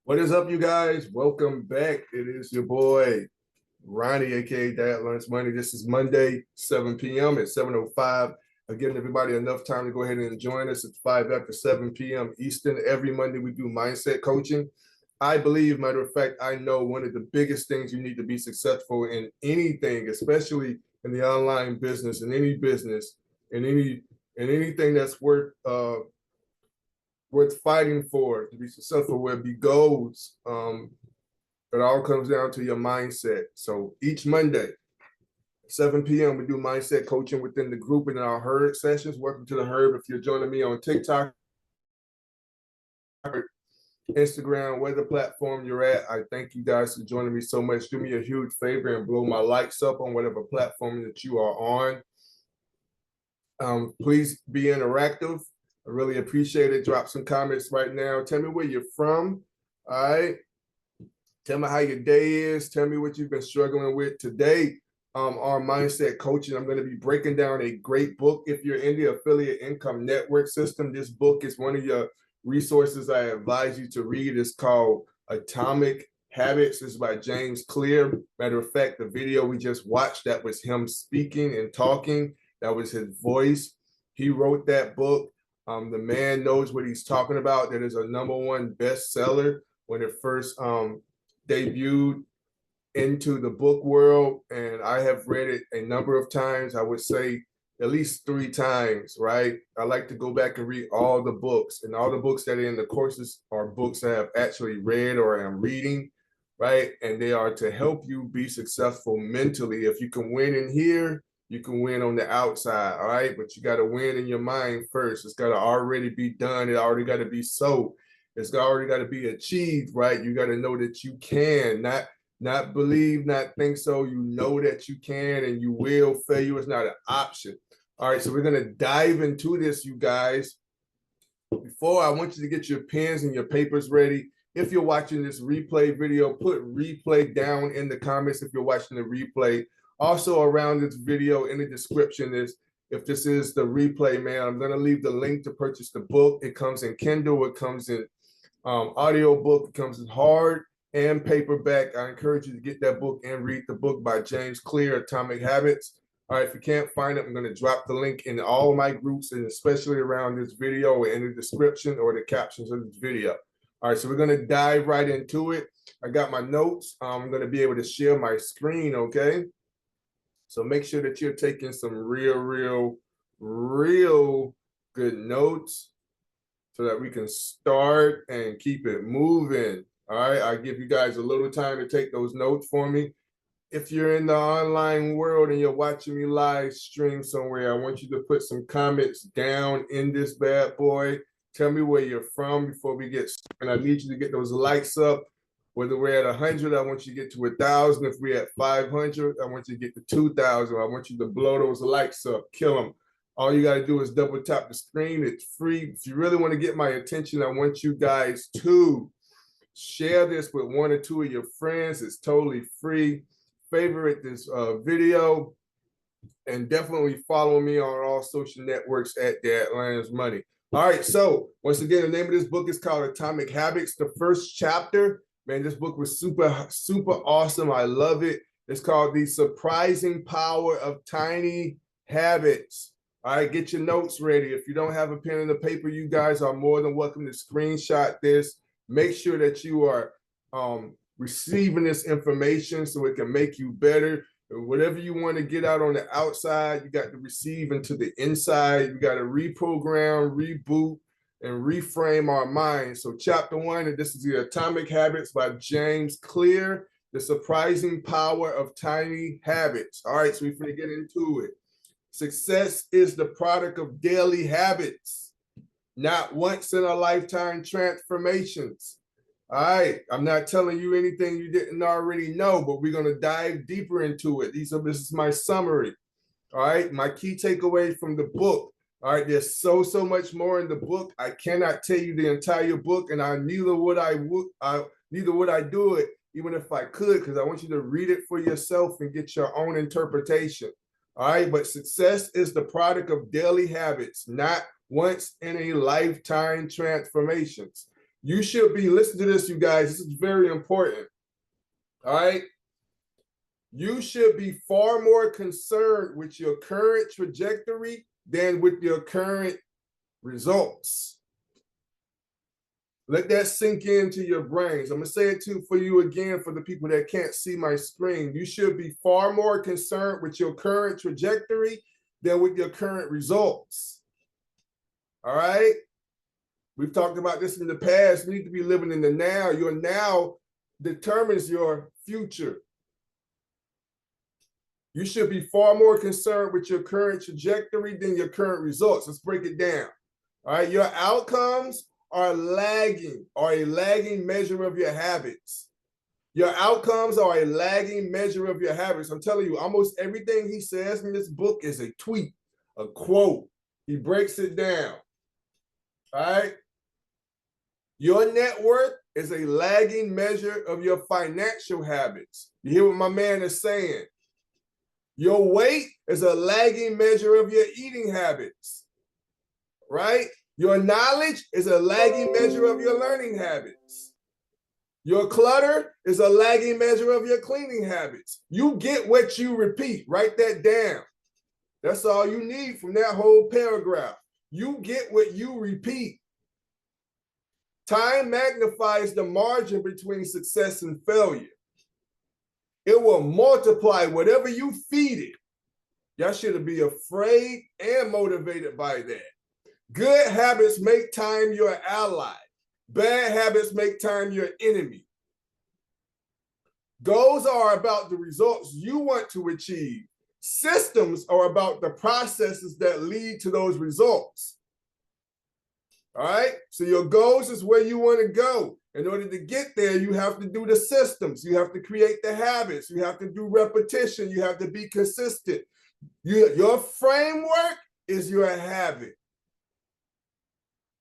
What is up, you guys? Welcome back. It is your boy, Ronnie, aka Dad Lunch Money. This is Monday, 7 p.m. at 7:05. I'm giving everybody enough time to go ahead and join us. It's 5 after 7 p.m. Eastern. Every Monday, we do mindset coaching. I believe, matter of fact, I know one of the biggest things you need to be successful in anything, especially in the online business, in any business, in anything that's worth fighting for to be successful, where it be goals. It all comes down to your mindset. So each Monday, 7 p.m., we do mindset coaching within the group and in our Herd sessions. Welcome to the Herd. If you're joining me on TikTok, Instagram, whatever platform you're at, I thank you guys for joining me so much. Do me a huge favor and blow my likes up on whatever platform that you are on. Please be interactive. I really appreciate it. Drop some comments right now. Tell me where you're from. All right. Tell me how your day is. Tell me what you've been struggling with today. Our mindset coaching, I'm going to be breaking down a great book. If you're in the affiliate income network system, this book is one of your resources I advise you to read. It's called Atomic Habits. It's by James Clear. Matter of fact, the video we just watched, that was him speaking and talking. That was his voice. He wrote that book. The man knows what he's talking about. That is a #1 bestseller when it first debuted into the book world, and I have read it a number of times. I would say at least 3 times, right? I like to go back and read all the books, and all the books that are in the courses are books I have actually read or am reading, right? And they are to help you be successful mentally. If you can win in here, you can win on the outside, all right? But you got to win in your mind first. It's got to already be done. It already got to be so. It's already got to be achieved, right? You got to know that you can, not believe, not think so. You know that you can and you will. Failure is not an option. All right, so we're going to dive into this, you guys. Before, I want you to get your pens and your papers ready. If you're watching this replay video, put replay down in the comments if you're watching the replay. Also, around this video in the description is, if this is the replay, man, I'm going to leave the link to purchase the book. It comes in Kindle. It comes in audio book. It comes in hard and paperback. I encourage you to get that book and read the book by James Clear, Atomic Habits. All right, if you can't find it, I'm going to drop the link in all of my groups, and especially around this video or in the description or the captions of this video. All right, so we're going to dive right into it. I got my notes. I'm going to be able to share my screen, okay? So make sure that you're taking some real good notes so that we can start and keep it moving. All right, I'll give you guys a little time to take those notes for me. If you're in the online world and you're watching me live stream somewhere, I want you to put some comments down in this bad boy. Tell me where you're from before we get started. And I need you to get those likes up. Whether we're at 100, I want you to get to 1,000. If we're at 500, I want you to get to 2,000. I want you to blow those likes up, kill them. All you got to do is double tap the screen. It's free. If you really want to get my attention, I want you guys to share this with 1 or 2 of your friends. It's totally free. Favorite this video, and definitely follow me on all social networks at Dad Lands Money. All right, so once again, the name of this book is called Atomic Habits. The first chapter, man, this book was super awesome. I love it. It's called The Surprising Power of Tiny Habits. All right, get your notes ready. If you don't have a pen and a paper, you guys are more than welcome to screenshot this. Make sure that you are receiving this information so it can make you better. Whatever you want to get out on the outside, you got to receive into the inside. You got to reprogram, reboot, and reframe our minds. So chapter 1, and this is the Atomic Habits by James Clear, The Surprising Power of Tiny Habits. All right, so we're going to get into it. Success is the product of daily habits, not once in a lifetime transformations. All right, I'm not telling you anything you didn't already know, but we're going to dive deeper into it. This is my summary. All right, my key takeaways from the book. All right, there's so much more in the book. I cannot tell you the entire book, and neither would I do it, even if I could, because I want you to read it for yourself and get your own interpretation. All right, but success is the product of daily habits, not once in a lifetime transformations. You should be, listen to this, you guys, this is very important. All right. You should be far more concerned with your current trajectory than with your current results. Let that sink into your brains. I'm going to say it too for you again, for the people that can't see my screen. You should be far more concerned with your current trajectory than with your current results. All right? We've talked about this in the past. You need to be living in the now. Your now determines your future. You should be far more concerned with your current trajectory than your current results. Let's break it down. All right, your outcomes are a lagging measure of your habits. Your outcomes are a lagging measure of your habits. I'm telling you, almost everything he says in this book is a tweet, a quote. He breaks it down. All right. Your net worth is a lagging measure of your financial habits. You hear what my man is saying? Your weight is a lagging measure of your eating habits, right? Your knowledge is a lagging measure of your learning habits. Your clutter is a lagging measure of your cleaning habits. You get what you repeat. Write that down. That's all you need from that whole paragraph. You get what you repeat. Time magnifies the margin between success and failure. It will multiply whatever you feed it. Y'all should be afraid and motivated by that. Good habits make time your ally. Bad habits make time your enemy. Goals are about the results you want to achieve. Systems are about the processes that lead to those results. All right? So your goals is where you want to go. In order to get there, you have to do the systems. You have to create the habits. You have to do repetition. You have to be consistent. Your framework is your habit.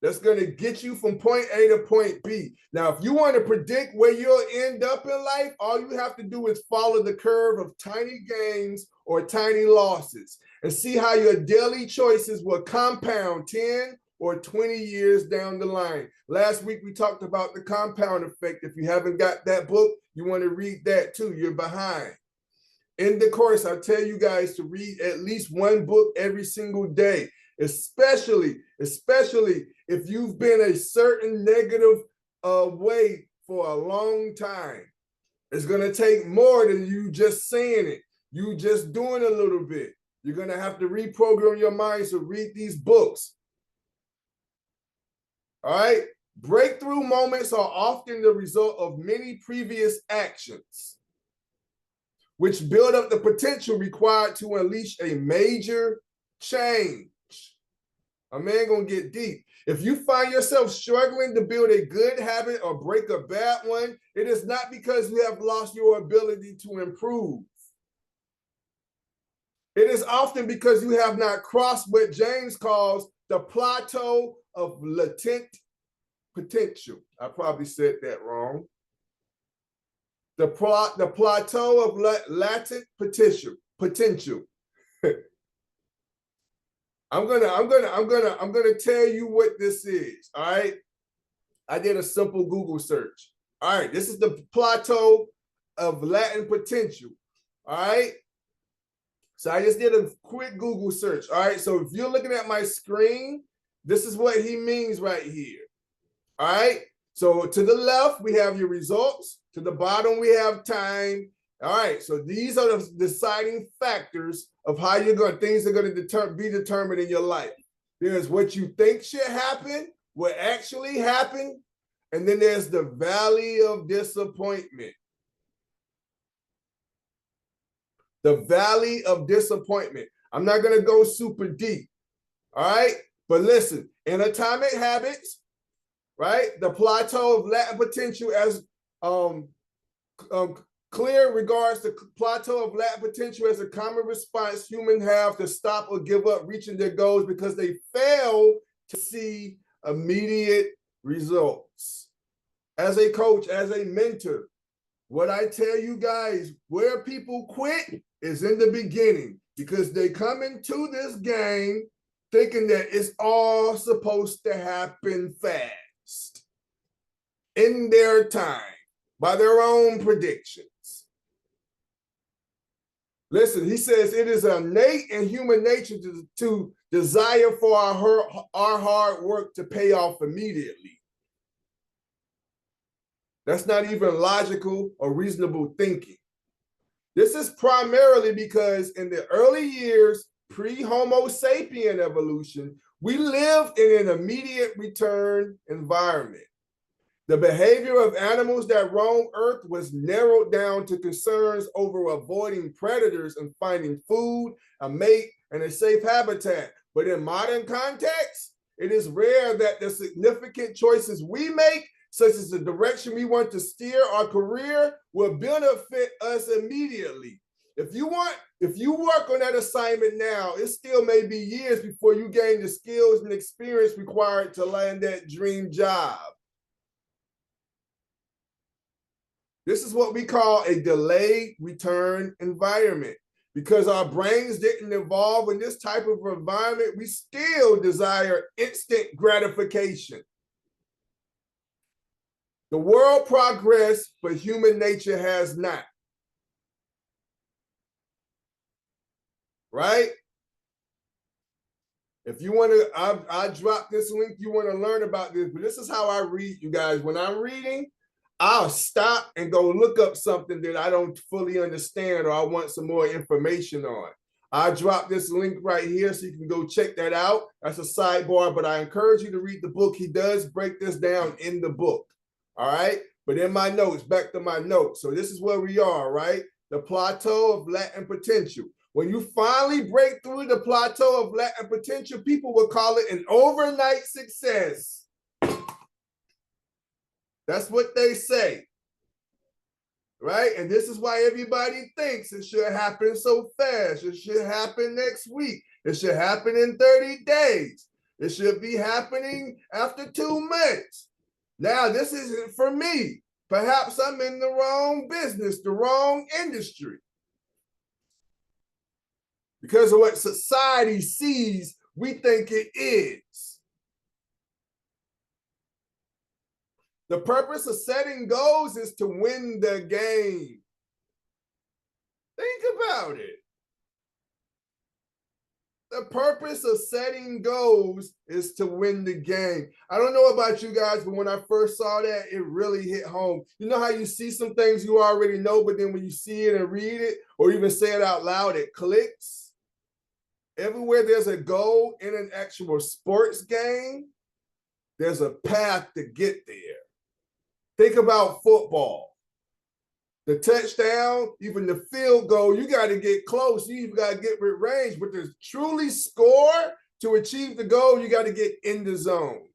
That's going to get you from point A to point B. Now, if you want to predict where you'll end up in life, all you have to do is follow the curve of tiny gains or tiny losses and see how your daily choices will compound 10 or 20 years down the line. Last week, we talked about the compound effect. If you haven't got that book, you want to read that too. You're behind. In the course, I tell you guys to read at least one book every single day, especially if you've been a certain negative way for a long time. It's going to take more than you just saying it. You just doing a little bit. You're going to have to reprogram your mind, so read these books. All right? Breakthrough moments are often the result of many previous actions, which build up the potential required to unleash a major change. A man gonna get deep. If you find yourself struggling to build a good habit or break a bad one, it is not because you have lost your ability to improve. It is often because you have not crossed what James calls the plateau of latent potential. I probably said that wrong. The plateau of latent potential. I'm gonna tell you what this is. All right. I did a simple Google search. All right, this is the plateau of latent potential. All right. So I just did a quick Google search. All right. So if you're looking at my screen, this is what he means right here. All right. So to the left, we have your results. To the bottom, we have time. All right. So these are the deciding factors of how things are going to be determined in your life. There's what you think should happen, what actually happened, and then there's the valley of disappointment. The valley of disappointment. I'm not going to go super deep. All right. But listen, in Atomic Habits, right, the plateau of latent potential as Clear regards the plateau of latent potential as a common response humans have to stop or give up reaching their goals because they fail to see immediate results. As a coach, as a mentor, what I tell you guys, where people quit is in the beginning, because they come into this game thinking that it's all supposed to happen fast. in their time by their own predictions. Listen, he says it is innate in human nature to desire for our hard work to pay off immediately. That's not even logical or reasonable thinking. This is primarily because in the early years, pre-Homo sapien evolution, we lived in an immediate return environment. The behavior of animals that roam Earth was narrowed down to concerns over avoiding predators and finding food, a mate, and a safe habitat. But in modern context, it is rare that the significant choices we make, such as the direction we want to steer our career, will benefit us immediately. If you work on that assignment now, it still may be years before you gain the skills and experience required to land that dream job. This is what we call a delayed return environment. Because our brains didn't evolve in this type of environment, we still desire instant gratification. The world progressed, but human nature has not. Right? If you want to, I drop this link, you want to learn about this, but this is how I read, you guys. When I'm reading, I'll stop and go look up something that I don't fully understand or I want some more information on. I'll drop this link right here so you can go check that out. That's a sidebar, but I encourage you to read the book. He does break this down in the book, all right? But in my notes, back to my notes. So this is where we are, right? The plateau of latent potential. When you finally break through the plateau of latent potential, people will call it an overnight success. That's what they say, right? And this is why everybody thinks it should happen so fast. It should happen next week. It should happen in 30 days. It should be happening after 2 months. Now, this isn't for me. Perhaps I'm in the wrong business, the wrong industry. Because of what society sees, we think it is. The purpose of setting goals is to win the game. Think about it. The purpose of setting goals is to win the game. I don't know about you guys, but when I first saw that, it really hit home. You know how you see some things you already know, but then when you see it and read it, or even say it out loud, it clicks? Everywhere there's a goal in an actual sports game, there's a path to get there. Think about football. The touchdown, even the field goal, you got to get close. You even got to get with range. But to truly score, to achieve the goal, you got to get in the zone.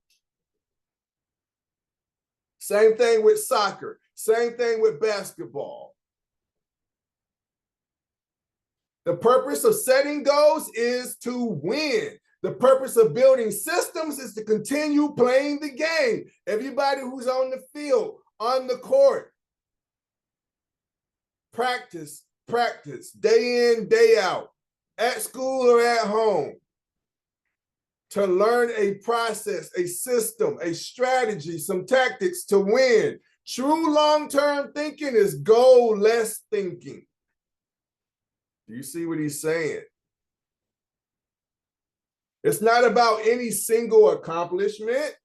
Same thing with soccer. Same thing with basketball. The purpose of setting goals is to win. The purpose of building systems is to continue playing the game. Everybody who's on the field, on the court, practice, day in, day out, at school or at home, to learn a process, a system, a strategy, some tactics to win. True long-term thinking is goal-less thinking. Do you see what he's saying? It's not about any single accomplishment.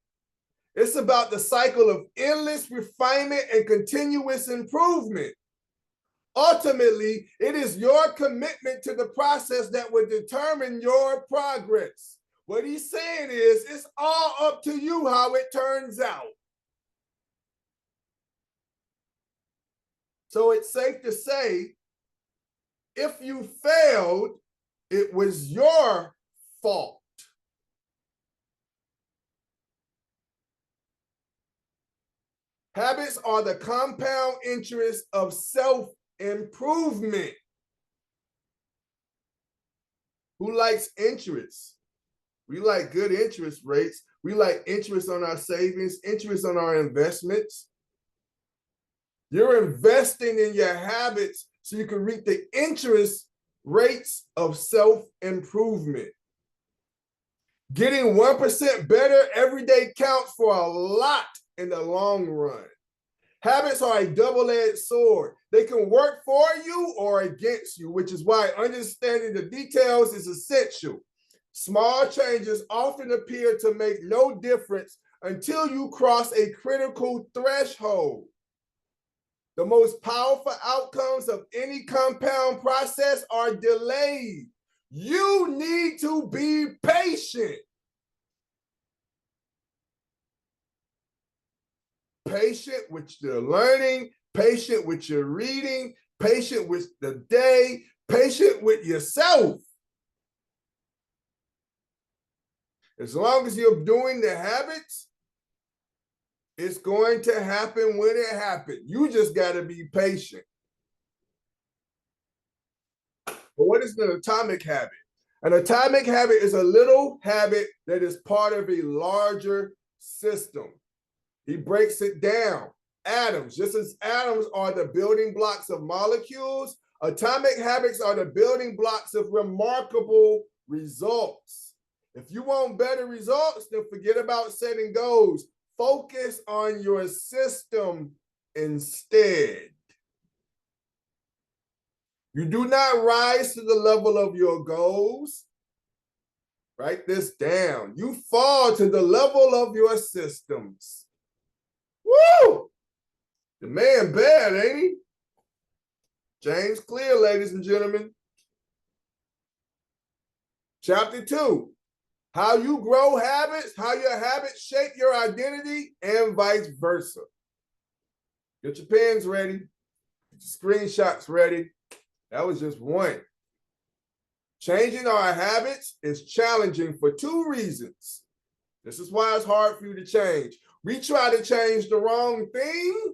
It's about the cycle of endless refinement and continuous improvement. Ultimately, it is your commitment to the process that will determine your progress. What he's saying is, it's all up to you how it turns out. So it's safe to say, if you failed, it was your fault. Habits are the compound interest of self-improvement. Who likes interest? We like good interest rates. We like interest on our savings, interest on our investments. You're investing in your habits so you can reap the interest rates of self-improvement. Getting 1% better every day counts for a lot in the long run. Habits are a double-edged sword. They can work for you or against you, which is why understanding the details is essential. Small changes often appear to make no difference until you cross a critical threshold. The most powerful outcomes of any compound process are delayed. You need to be patient. Patient with your learning, patient with your reading, patient with the day, patient with yourself. As long as you're doing the habits, it's going to happen when it happens. You just got to be patient. But what is an atomic habit? An atomic habit is a little habit that is part of a larger system. He breaks it down. Atoms, just as atoms are the building blocks of molecules, atomic habits are the building blocks of remarkable results. If you want better results, then forget about setting goals. Focus on your system instead. You do not rise to the level of your goals. Write this down. You fall to the level of your systems. Woo! The man bad, ain't he? James Clear, ladies and gentlemen. Chapter 2. How you grow habits, how your habits shape your identity, and vice versa. Get your pens ready. Get your screenshots ready. That was just one. Changing our habits is challenging for two reasons. This is why it's hard for you to change. We try to change the wrong thing,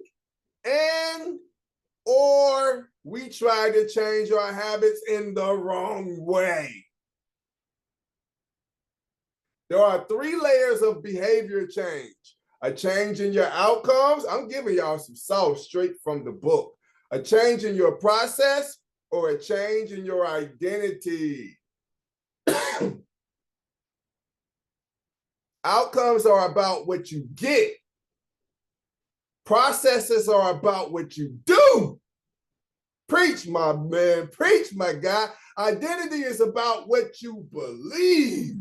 or we try to change our habits in the wrong way. There are 3 layers of behavior change. A change in your outcomes. I'm giving y'all some sauce straight from the book. A change in your process or a change in your identity. Outcomes are about what you get. Processes are about what you do. Preach, my man. Preach, my guy. Identity is about what you believe.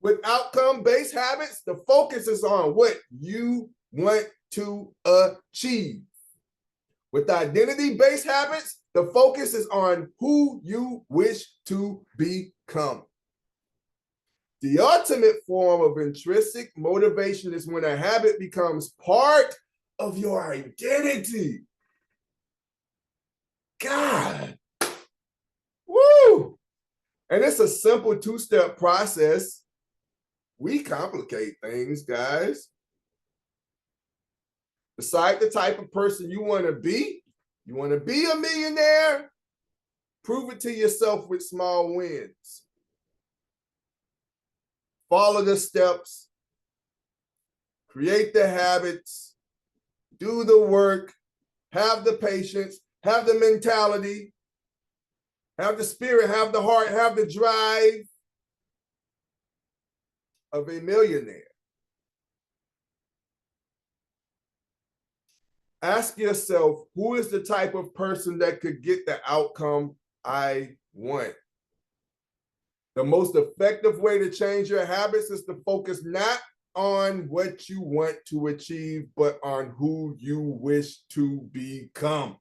With outcome-based habits, the focus is on what you want to achieve. With identity-based habits, the focus is on who you wish to become. The ultimate form of intrinsic motivation is when a habit becomes part of your identity. God. Woo! And it's a simple 2-step process. We complicate things, guys. Decide the type of person you want to be. You want to be a millionaire? Prove it to yourself with small wins. Follow the steps. Create the habits. Do the work. Have the patience. Have the mentality. Have the spirit. Have the heart. Have the drive of a millionaire. Ask yourself, who is the type of person that could get the outcome I want? The most effective way to change your habits is to focus not on what you want to achieve, but on who you wish to become.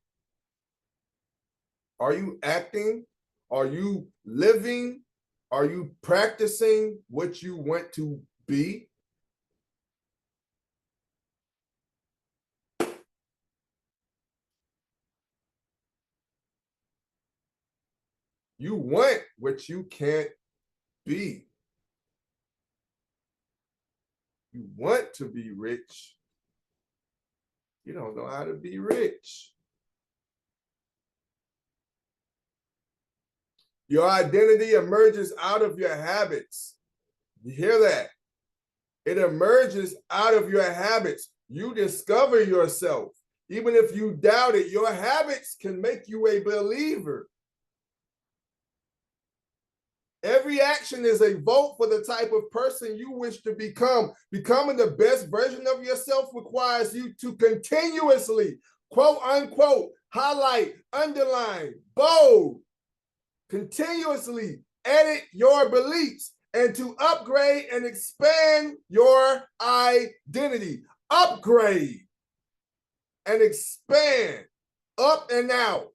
Are you acting? Are you living? Are you practicing what you want to be? You want what you can't be. You want to be rich. You don't know how to be rich. Your identity emerges out of your habits. You hear that? It emerges out of your habits. You discover yourself. Even if you doubt it, your habits can make you a believer. Every action is a vote for the type of person you wish to become. Becoming the best version of yourself requires you to continuously, quote unquote, highlight, underline, bold, continuously edit your beliefs and to upgrade and expand your identity. Upgrade and expand, up and out.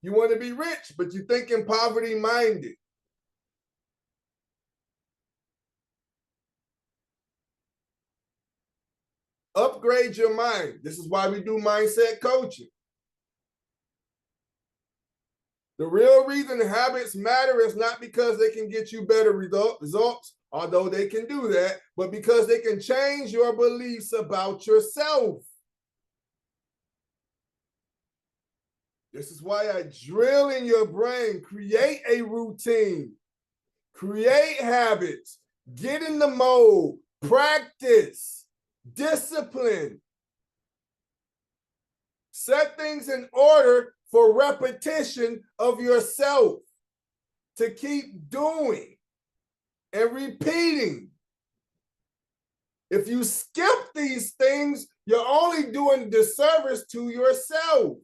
You want to be rich, but you think in poverty-minded. Upgrade your mind. This is why we do mindset coaching. The real reason habits matter is not because they can get you better results, although they can do that, but because they can change your beliefs about yourself. This is why I drill in your brain. Create a routine. Create habits. Get in the mode. Practice. Discipline. Set things in order for repetition of yourself to keep doing and repeating. If you skip these things, you're only doing disservice to yourself.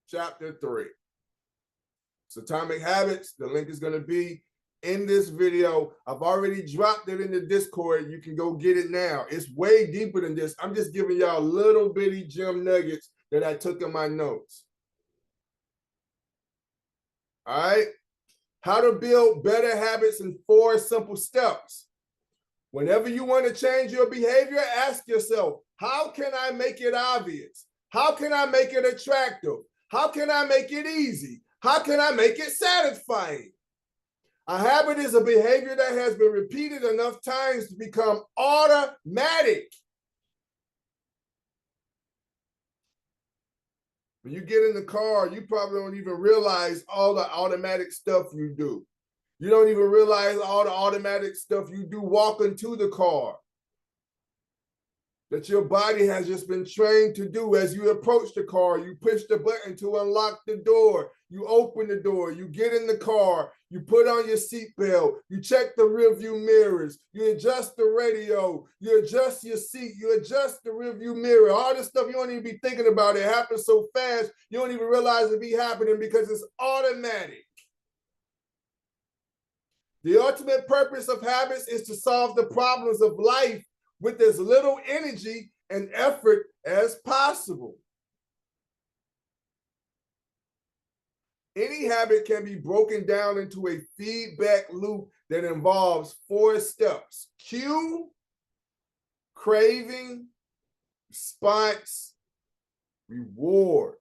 Chapter 3. It's Atomic Habits. The link is going to be in this video. I've already dropped it in the Discord. You can go get it now. It's way deeper than this. I'm just giving y'all little bitty gem nuggets that I took in my notes. All right. How to build better habits in 4 simple steps. Whenever you want to change your behavior, ask yourself, how can I make it obvious? How can I make it attractive? How can I make it easy? How can I make it satisfying? A habit is a behavior that has been repeated enough times to become automatic. When you get in the car, you probably don't even realize all the automatic stuff you do. You don't even realize all the automatic stuff you do walking to the car that your body has just been trained to do. As you approach the car, you push the button to unlock the door, you open the door, you get in the car, you put on your seatbelt, you check the rearview mirrors, you adjust the radio, you adjust your seat, you adjust the rearview mirror. All this stuff you don't even be thinking about. It happens so fast, you don't even realize it be happening because it's automatic. The ultimate purpose of habits is to solve the problems of life with as little energy and effort as possible. Any habit can be broken down into a feedback loop that involves 4 steps: cue, craving, response, reward.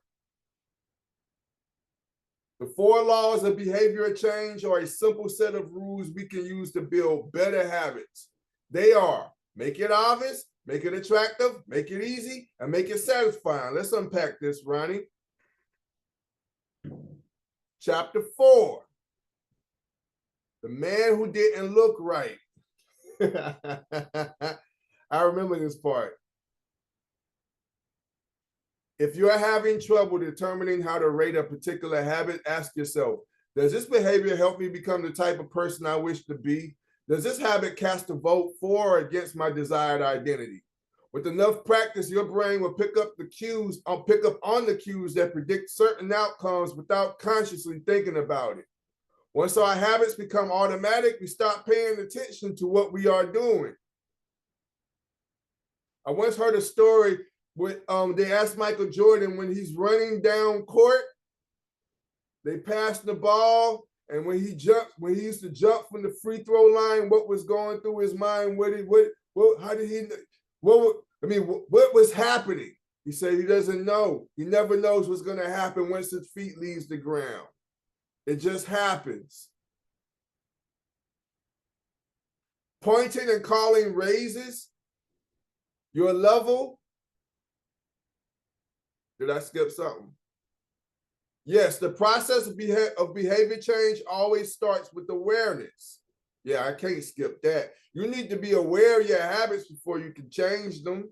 The 4 laws of behavioral change are a simple set of rules we can use to build better habits. They are: make it obvious, make it attractive, make it easy, and make it satisfying. Let's unpack this, Ronnie. Chapter 4. The man who didn't look right. I remember this part. If you're having trouble determining how to rate a particular habit, ask yourself, does this behavior help me become the type of person I wish to be? Does this habit cast a vote for or against my desired identity? With enough practice, your brain will pick up on the cues that predict certain outcomes without consciously thinking about it. Once our habits become automatic, we stop paying attention to what we are doing. I once heard a story with they asked Michael Jordan when he's running down court, they passed the ball, and when he used to jump from the free throw line, what was going through his mind? What was happening? He said he doesn't know. He never knows what's going to happen once his feet leaves the ground. It just happens. Pointing and calling raises your level. Did I skip something? Yes, the process of behavior change always starts with awareness. Yeah, I can't skip that. You need to be aware of your habits before you can change them.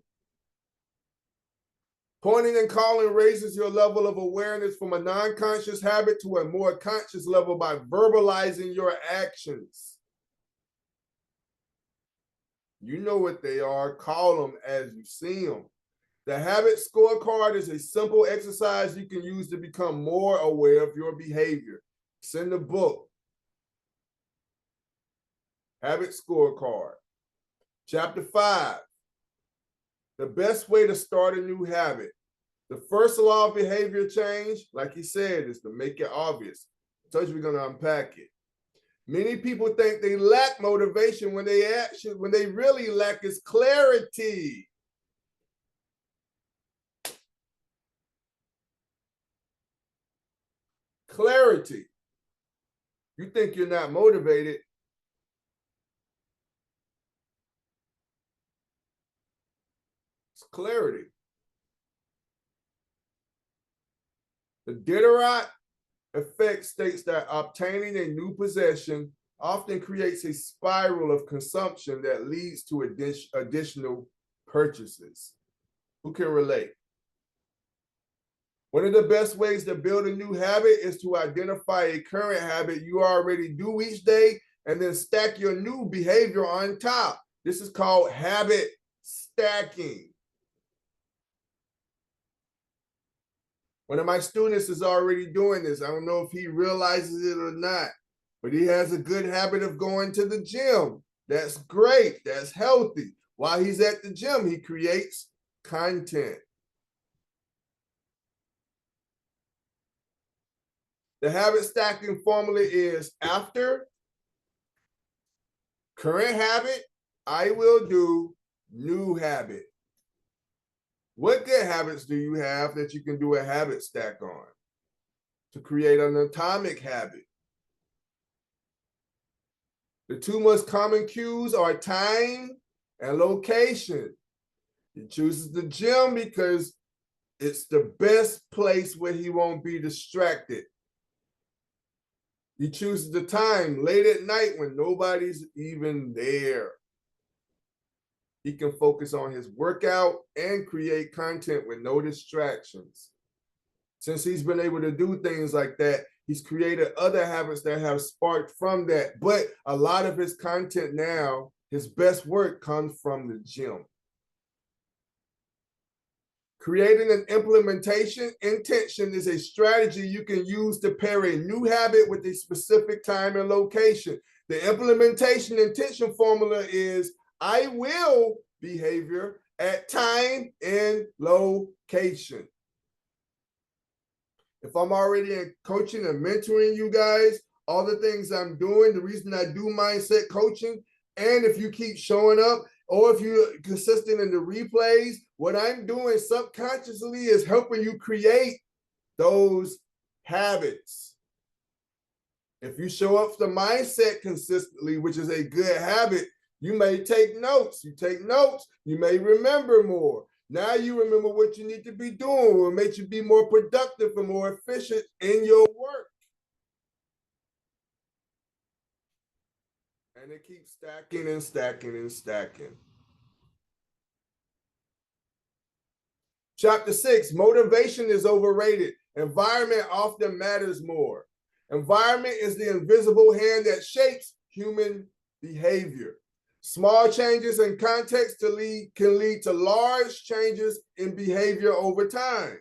Pointing and calling raises your level of awareness from a non-conscious habit to a more conscious level by verbalizing your actions. You know what they are. Call them as you see them. The habit scorecard is a simple exercise you can use to become more aware of your behavior. It's in the book. Habit scorecard. Chapter 5. The best way to start a new habit. The first law of behavior change, like he said, is to make it obvious. I told you we're going to unpack it. Many people think they lack motivation when they really lack is clarity. Clarity. You think you're not motivated. It's clarity. The Diderot effect states that obtaining a new possession often creates a spiral of consumption that leads to additional purchases. Who can relate? One of the best ways to build a new habit is to identify a current habit you already do each day and then stack your new behavior on top. This is called habit stacking. One of my students is already doing this. I don't know if he realizes it or not, but he has a good habit of going to the gym. That's great. That's healthy. While he's at the gym, he creates content. The habit stacking formula is after current habit, I will do new habit. What good habits do you have that you can do a habit stack on to create an atomic habit? The two most common cues are time and location. He chooses the gym because it's the best place where he won't be distracted. He chooses the time late at night when nobody's even there. He can focus on his workout and create content with no distractions. Since he's been able to do things like that, he's created other habits that have sparked from that. But a lot of his content now, his best work comes from the gym. Creating an implementation intention is a strategy you can use to pair a new habit with a specific time and location. The implementation intention formula is I will behavior at time and location. If I'm already in coaching and mentoring you guys, all the things I'm doing, the reason I do mindset coaching, and if you keep showing up, or if you're consistent in the replays, what I'm doing subconsciously is helping you create those habits. If you show up for the mindset consistently, which is a good habit, you may take notes. You take notes, you may remember more. Now you remember what you need to be doing. It will make you be more productive and more efficient in your work. And it keeps stacking and stacking and stacking. Chapter 6, motivation is overrated. Environment often matters more. Environment is the invisible hand that shapes human behavior. Small changes in context can lead to large changes in behavior over time.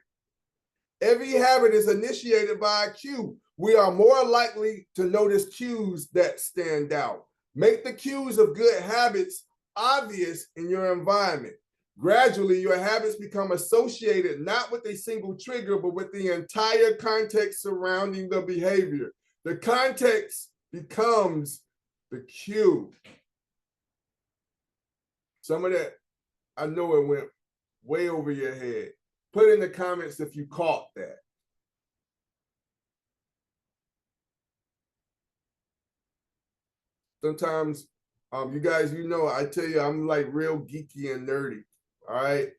Every habit is initiated by a cue. We are more likely to notice cues that stand out. Make the cues of good habits obvious in your environment. Gradually, your habits become associated not with a single trigger, but with the entire context surrounding the behavior. The context becomes the cue. Some of that, I know it went way over your head. Put in the comments if you caught that. Sometimes, you guys, I tell you, I'm like real geeky and nerdy. All right.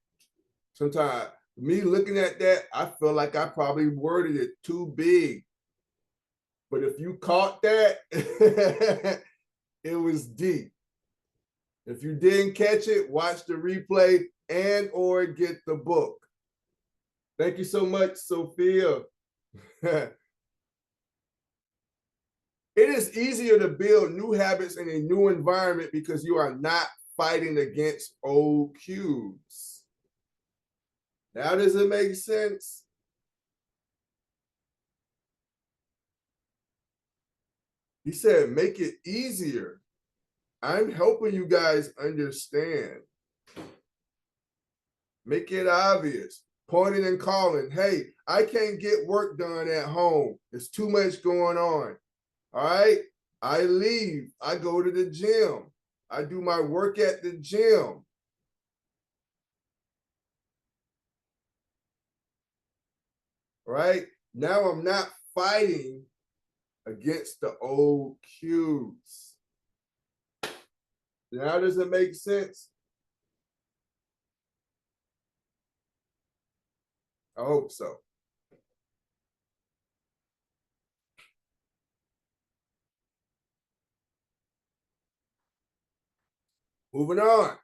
Sometimes me looking at that, I feel like I probably worded it too big. But if you caught that, It was deep. If you didn't catch it, watch the replay and or get the book. Thank you so much, Sophia. It is easier to build new habits in a new environment because you are not fighting against old cues. Now, does it make sense? He said, make it easier. I'm helping you guys understand. Make it obvious. Pointing and calling. Hey, I can't get work done at home. There's too much going on. All right. I leave. I go to the gym. I do my work at the gym. Right. Now I'm not fighting against the old cues. Now does it make sense? I hope so. Moving on.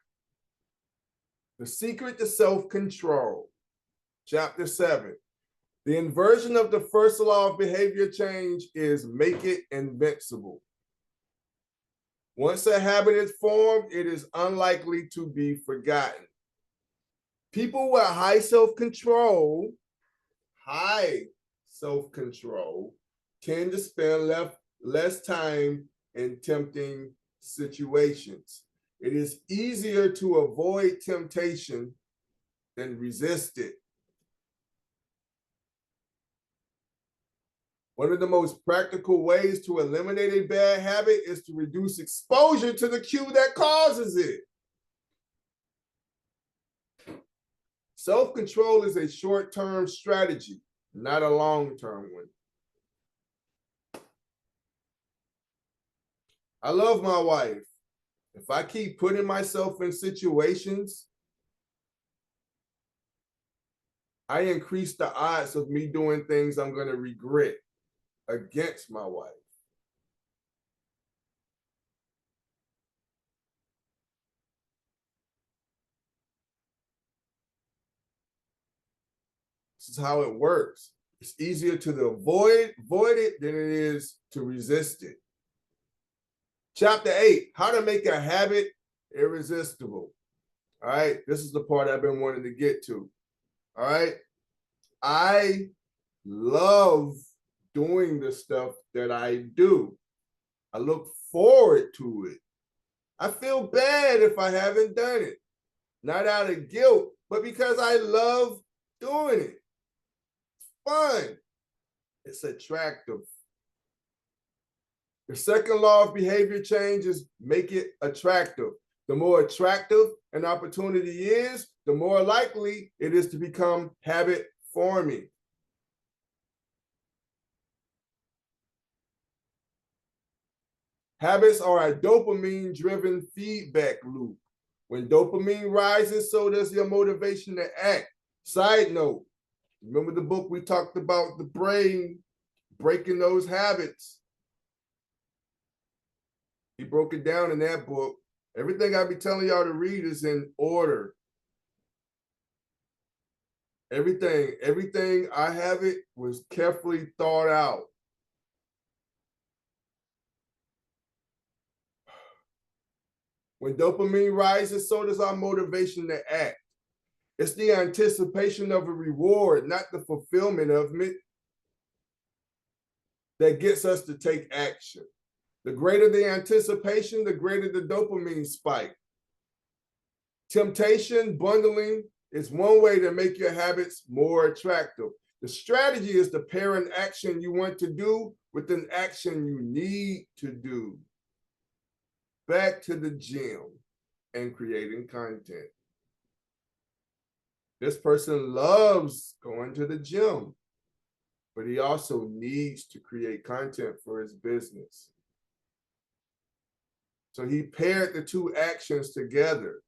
The secret to self-control. Chapter 7. The inversion of the first law of behavior change is make it invincible. Once a habit is formed, it is unlikely to be forgotten. People with high self-control tend to spend less time in tempting situations. It is easier to avoid temptation than resist it. One of the most practical ways to eliminate a bad habit is to reduce exposure to the cue that causes it. Self-control is a short-term strategy, not a long-term one. I love my wife. If I keep putting myself in situations, I increase the odds of me doing things I'm going to regret against my wife. This is how it works. It's easier to avoid it than it is to resist it. Chapter 8, how to make a habit irresistible. All right, this is the part I've been wanting to get to. All right, I love doing the stuff that I do. I look forward to it. I feel bad if I haven't done it. Not out of guilt, but because I love doing it. It's fun. It's attractive. The second law of behavior change is make it attractive. The more attractive an opportunity is, the more likely it is to become habit forming. Habits are a dopamine-driven feedback loop. When dopamine rises, so does your motivation to act. Side note, remember the book we talked about, the brain breaking those habits? He broke it down in that book. Everything I be telling y'all to read is in order. Everything I have it was carefully thought out. When dopamine rises, so does our motivation to act. It's the anticipation of a reward, not the fulfillment of it, that gets us to take action. The greater the anticipation, the greater the dopamine spike. Temptation bundling is one way to make your habits more attractive. The strategy is to pair an action you want to do with an action you need to do. Back to the gym and creating content. This person loves going to the gym, but he also needs to create content for his business. So he paired the two actions together.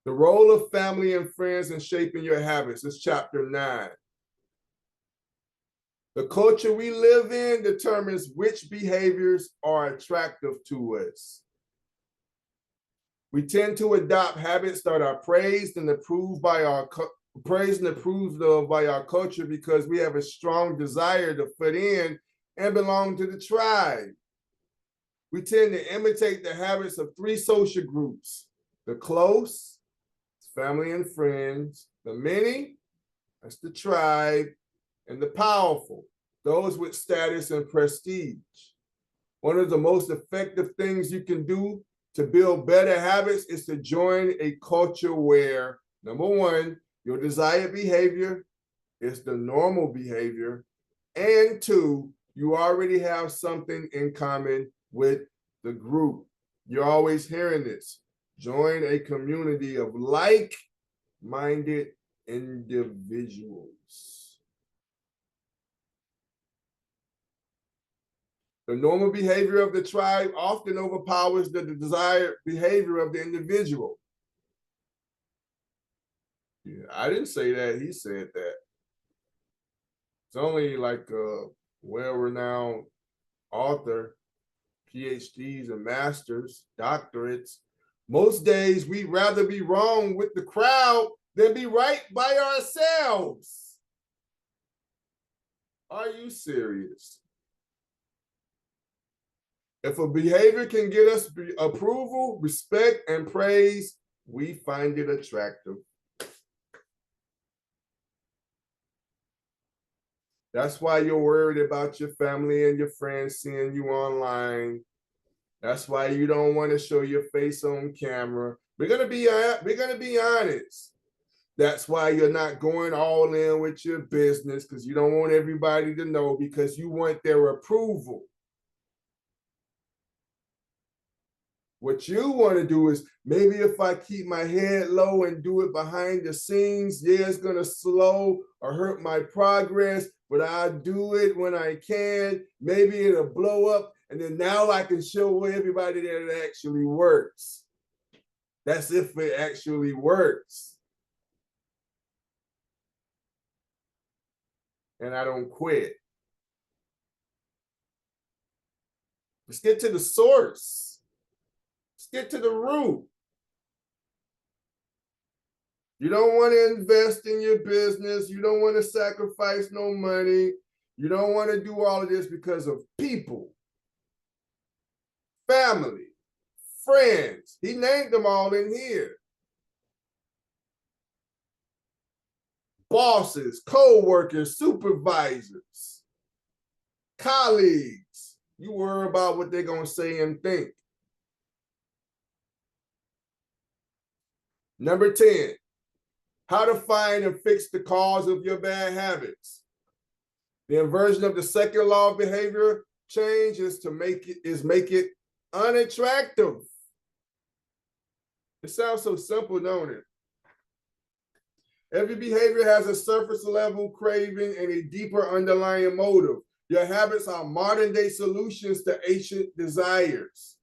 The role of family and friends in shaping your habits is chapter 9. The culture we live in determines which behaviors are attractive to us. We tend to adopt habits that are praised and approved by our culture because we have a strong desire to fit in and belong to the tribe. We tend to imitate the habits of three social groups: the close, family and friends; the many, that's the tribe; and the powerful, those with status and prestige. One of the most effective things you can do to build better habits is to join a culture where, number one, your desired behavior is the normal behavior, and two, you already have something in common with the group. You're always hearing this. Join a community of like-minded individuals. The normal behavior of the tribe often overpowers the desired behavior of the individual. Yeah, I didn't say that. He said that. It's only like a well-renowned author, PhDs and masters, doctorates. Most days we'd rather be wrong with the crowd than be right by ourselves. Are you serious? If a behavior can get us approval, respect, and praise, we find it attractive. That's why you're worried about your family and your friends seeing you online. That's why you don't want to show your face on camera. We're gonna be honest. That's why you're not going all in with your business, because you don't want everybody to know, because you want their approval. What you want to do is, maybe if I keep my head low and do it behind the scenes, yeah, it's going to slow or hurt my progress, but I'll do it when I can. Maybe it'll blow up, and then now I can show everybody that it actually works. That's if it actually works. And I don't quit. Let's get to the source. Let's get to the root. You don't want to invest in your business. You don't want to sacrifice no money. You don't want to do all of this because of people, family, friends. He named them all in here. Bosses, co-workers, supervisors, colleagues. You worry about what they're going to say and think. Number 10, how to find and fix the cause of your bad habits. The inversion of the second law of behavior change is to make it unattractive. It sounds so simple, don't it? Every behavior has a surface level craving and a deeper underlying motive. Your habits are modern day solutions to ancient desires.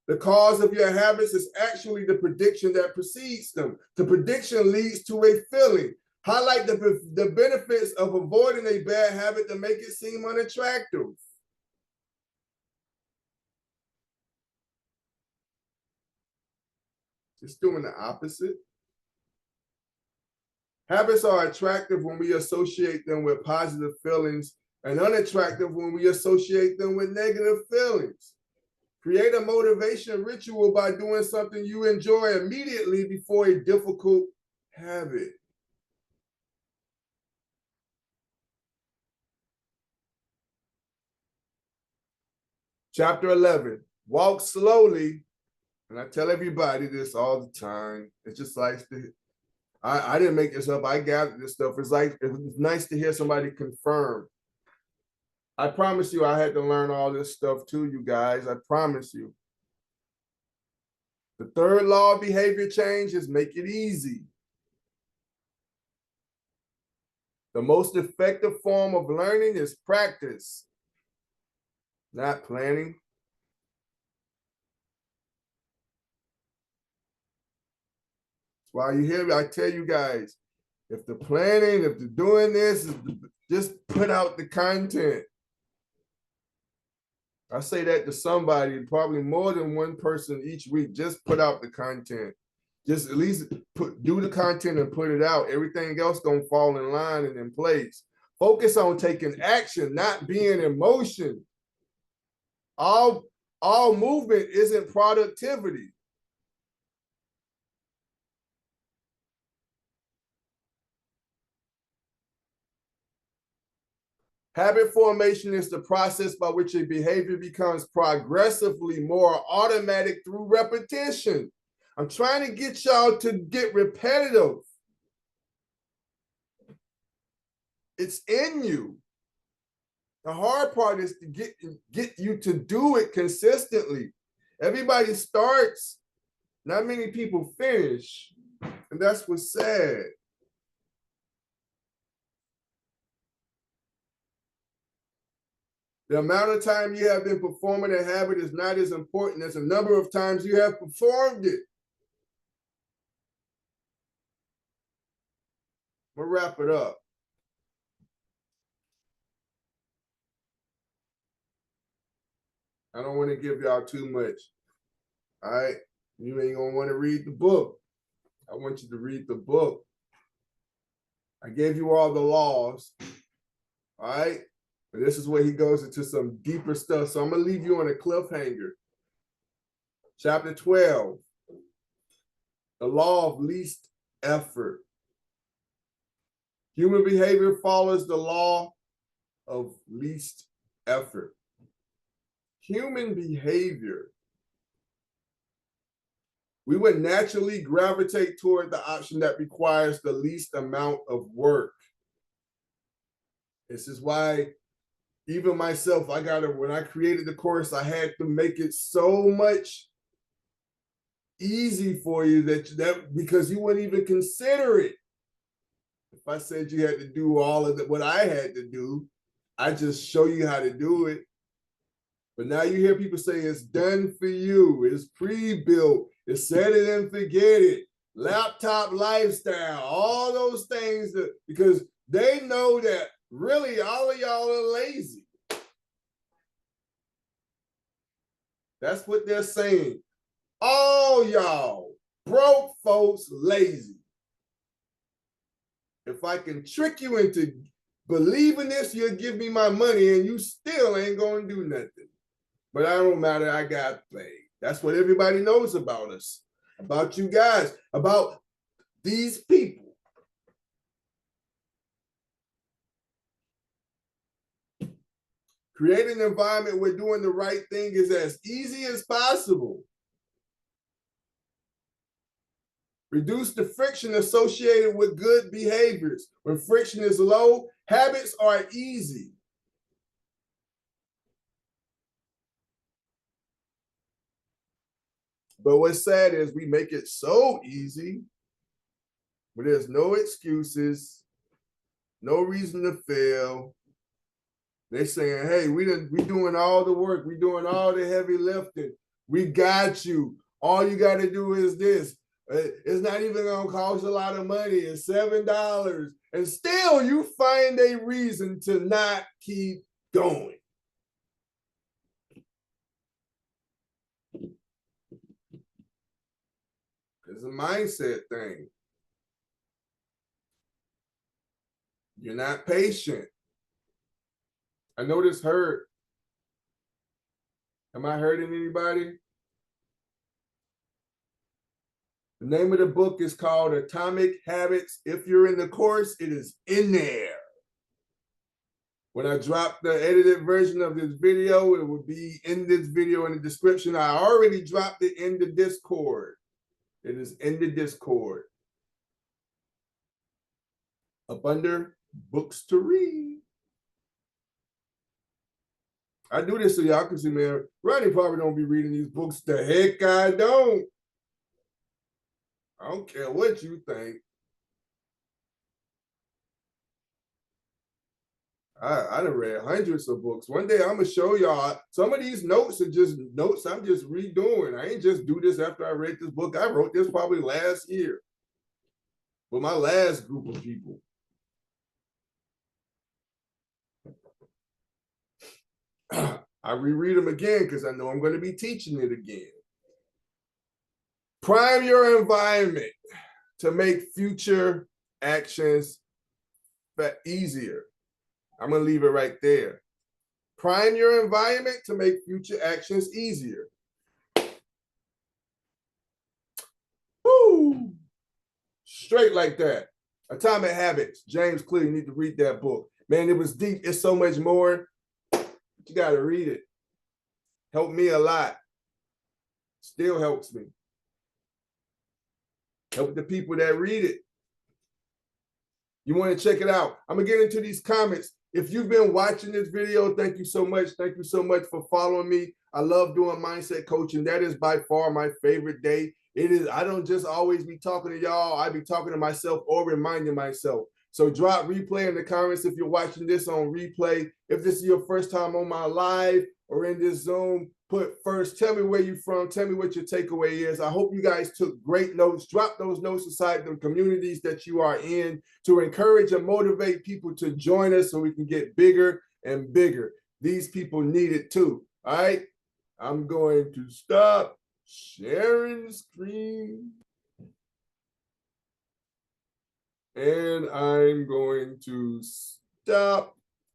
The cause of your habits is actually the prediction that precedes them. The prediction leads to a feeling. Highlight the benefits of avoiding a bad habit to make it seem unattractive. Just doing the opposite. Habits are attractive when we associate them with positive feelings, and unattractive when we associate them with negative feelings. Create a motivation ritual by doing something you enjoy immediately before a difficult habit. Chapter 11, walk slowly. And I tell everybody this all the time. It's just like, I didn't make this up. I gathered this stuff. It's nice to hear somebody confirm. I promise you, I had to learn all this stuff too, you guys. I promise you. The third law of behavior change is make it easy. The most effective form of learning is practice, not planning. That's why you hear me, I tell you guys, If the planning, if they're doing this, just put out the content. I say that to somebody, probably more than one person each week. Just put out the content. Just at least do the content and put it out. Everything else gonna fall in line and in place. Focus on taking action, not being in motion. All movement isn't productivity. Habit formation is the process by which a behavior becomes progressively more automatic through repetition. I'm trying to get y'all to get repetitive. It's in you. The hard part is to get you to do it consistently. Everybody starts, not many people finish, and that's what's sad. The amount of time you have been performing a habit is not as important as the number of times you have performed it. We'll wrap it up. I don't want to give y'all too much. All right? You ain't going to want to read the book. I want you to read the book. I gave you all the laws. All right? But this is where he goes into some deeper stuff. So I'm going to leave you on a cliffhanger. Chapter 12, the law of least effort. Human behavior follows the law of least effort. Human behavior. We would naturally gravitate toward the option that requires the least amount of work. This is why even myself, when I created the course, I had to make it so much easy for you that because you wouldn't even consider it. If I said you had to do all of what I had to do, I just show you how to do it. But now you hear people say it's done for you, it's pre-built, it's set it and forget it, laptop lifestyle, all those things because they know that really all of y'all are lazy. That's what they're saying. All y'all broke folks lazy. If I can trick you into believing this, you'll give me my money and you still ain't gonna do nothing. But I don't matter, I got paid. That's what everybody knows about us, about you guys, about these people. Creating an environment where doing the right thing is as easy as possible. Reduce the friction associated with good behaviors. When friction is low, habits are easy. But what's sad is we make it so easy, but there's no excuses, no reason to fail. They're saying, hey, we doing all the work. We doing all the heavy lifting. We got you. All you got to do is this. It's not even going to cost a lot of money. It's $7. And still you find a reason to not keep going. It's a mindset thing. You're not patient. I know this hurt. Am I hurting anybody? The name of the book is called Atomichabits. If you're in the course, it is in there. When I drop the edited version of this video, it will be in this video in the description. I already dropped it in the Discord. It is in the Discord. Up under books to read. I do this so y'all can see, man, Ronnie probably don't be reading these books. The heck I don't. I don't care what you think. I done read hundreds of books. One day I'm gonna show y'all some of these notes are just notes I'm just redoing. I ain't just do this after I read this book. I wrote this probably last year. with my last group of people. I reread them again because I know I'm going to be teaching it again. Prime your environment to make future actions easier. I'm going to leave it right there. Prime your environment to make future actions easier. Woo! Straight like that. Atomic Habits. James Clear, you need to read that book. Man, it was deep. It's so much more. You got to read it. Helped me a lot. Still helps me. Help the people that read it. You want to check it out. I'm going to get into these comments. If you've been watching this video, thank you so much. Thank you so much for following me. I love doing mindset coaching. That is by far my favorite day. It is. I don't just always be talking to y'all. I be talking to myself or reminding myself. So drop replay in the comments if you're watching this on replay. If this is your first time on my live or in this Zoom, put first. Tell me where you're from. Tell me what your takeaway is. I hope you guys took great notes. Drop those notes aside the communities that you are in to encourage and motivate people to join us so we can get bigger and bigger. These people need it too. All right. I'm going to stop sharing the screen. And I'm going to stop